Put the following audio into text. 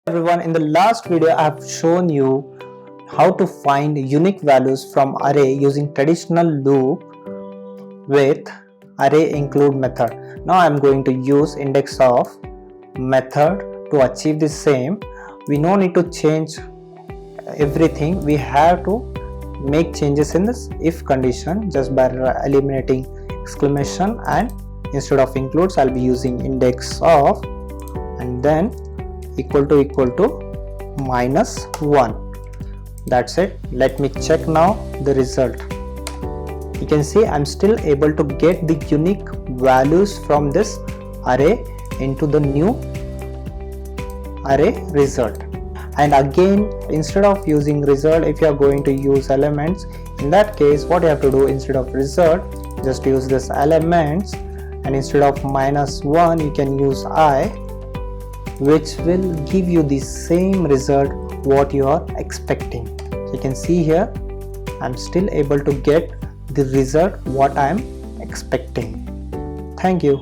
Everyone, in the last video I have shown you how to find unique values from array using traditional loop with array include method. Now I am going to use IndexOf method to achieve the same. We no need to change everything. We have to make changes in this if condition just by eliminating exclamation, and instead of includes I'll be using IndexOf and then equal to -1. That's it. Let me check now the result. You can see I'm still able to get the unique values from this array into the new array result. And again, instead of using result, if you are going to use elements, in that case what you have to do, instead of result just use this elements, and instead of -1 you can use I, which will give you the same result what you are expecting. So you can see here I'm still able to get the result what I am expecting. Thank you.